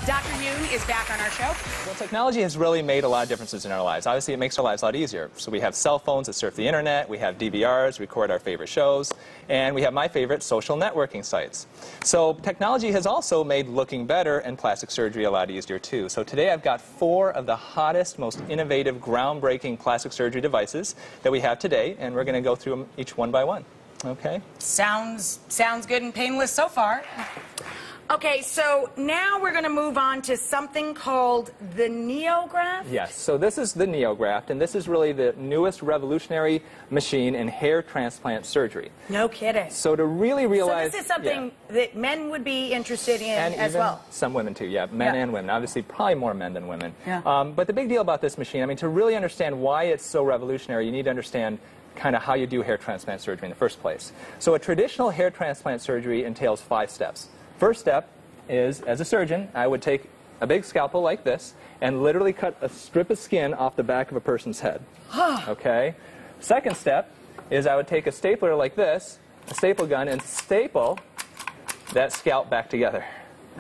Dr. Yoon is back on our show. Well, technology has really made a lot of differences in our lives. Obviously, it makes our lives a lot easier. So we have cell phones that surf the internet, we have DVRs, record our favorite shows, and we have my favorite social networking sites. So technology has also made looking better and plastic surgery a lot easier too. So today I've got 4 of the hottest, most innovative, groundbreaking plastic surgery devices that we have today, and we're going to go through them each one by one. Okay? Sounds good and painless so far. Okay, so now we're going to move on to something called the NeoGraft? Yes, so this is the NeoGraft, and this is really the newest revolutionary machine in hair transplant surgery. No kidding. So to really realize... So this is something that men would be interested in and as even well? Some women too, yeah, men and women. Obviously, probably more men than women. Yeah. But the big deal about this machine, I mean, to really understand why it's so revolutionary, you need to understand kind of how you do hair transplant surgery in the first place. So a traditional hair transplant surgery entails 5 steps. First step is, as a surgeon, I would take a big scalpel like this and literally cut a strip of skin off the back of a person's head. Okay? Second step is I would take a stapler like this, a staple gun, and staple that scalp back together.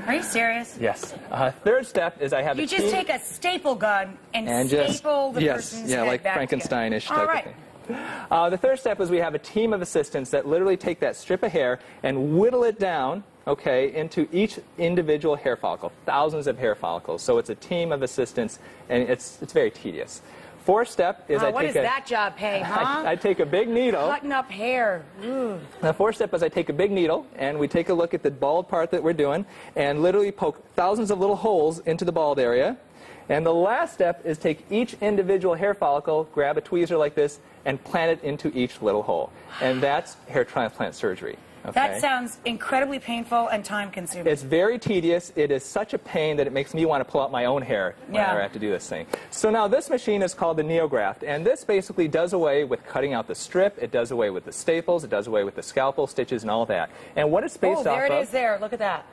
Are you serious? Yes. Third step is I have You just take a staple gun and staple the person's head like back Frankenstein-ish type of thing. Right. The third step is we have a team of assistants that literally take that strip of hair and whittle it down, okay, into each individual hair follicle, thousands of hair follicles. So it's a team of assistants, and it's very tedious. Fourth step is what does that job pay, huh? I take a big needle. Cutting up hair. The fourth step is I take a big needle, and we take a look at the bald part that we're doing, and literally poke thousands of little holes into the bald area. And the last step is take each individual hair follicle, grab a tweezer like this, and plant it into each little hole. And that's hair transplant surgery. Okay? That sounds incredibly painful and time-consuming. It's very tedious. It is such a pain that it makes me want to pull out my own hair whenever I have to do this thing. So now this machine is called the NeoGraft, and this basically does away with cutting out the strip. It does away with the staples. It does away with the scalpel, stitches, and all that. And what it's based off of... Oh, there it is there. Look at that.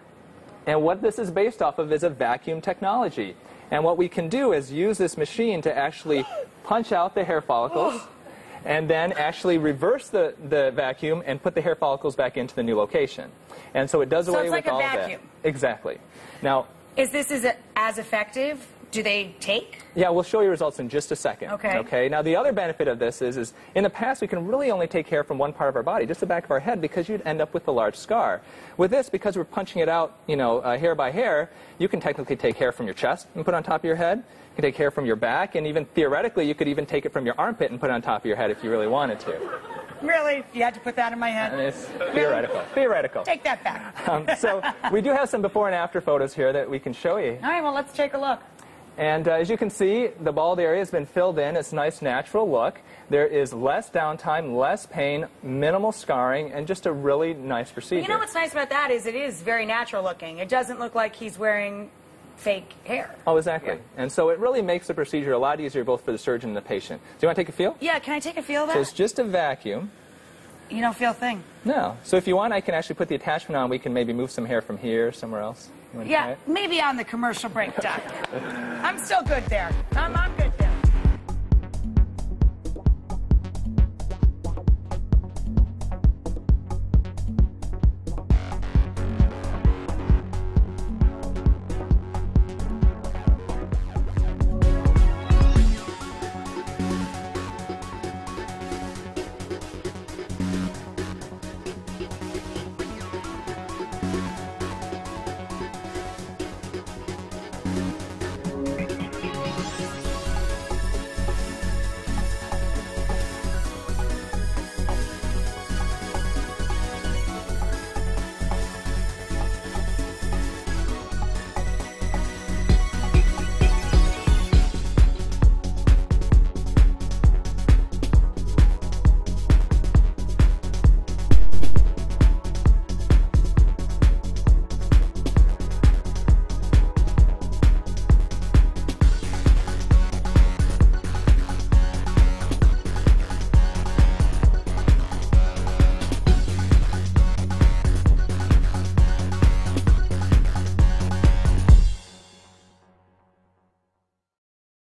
And what this is based off of is a vacuum technology. And what we can do is use this machine to actually punch out the hair follicles and then actually reverse the vacuum and put the hair follicles back into the new location. And so it does away with all that. Exactly. Now, is this as effective? Do they take? Yeah, we'll show you results in just a second. Okay. Okay. Now, the other benefit of this is in the past, we can really only take hair from one part of our body, just the back of our head, because you'd end up with a large scar. With this, because we're punching it out, you know, hair by hair, you can technically take hair from your chest and put on top of your head. You can take hair from your back, and even theoretically, you could even take it from your armpit and put it on top of your head if you really wanted to. Really? You had to put that in my head? And it's theoretical. Theoretical. Take that back. So we do have some before and after photos here that we can show you. All right, well, let's take a look. And as you can see, the bald area has been filled in. It's a nice natural look. There is less downtime, less pain, minimal scarring, and just a really nice procedure. Well, you know what's nice about that is it is very natural looking. It doesn't look like he's wearing fake hair. Oh, exactly. Yeah. And so it really makes the procedure a lot easier both for the surgeon and the patient. Do you want to take a feel? Yeah, can I take a feel of that? So it's just a vacuum. You don't feel a thing? No. So if you want, I can actually put the attachment on. We can maybe move some hair from here somewhere else. Yeah, maybe on the commercial break, Doc. I'm still good there. I'm good there.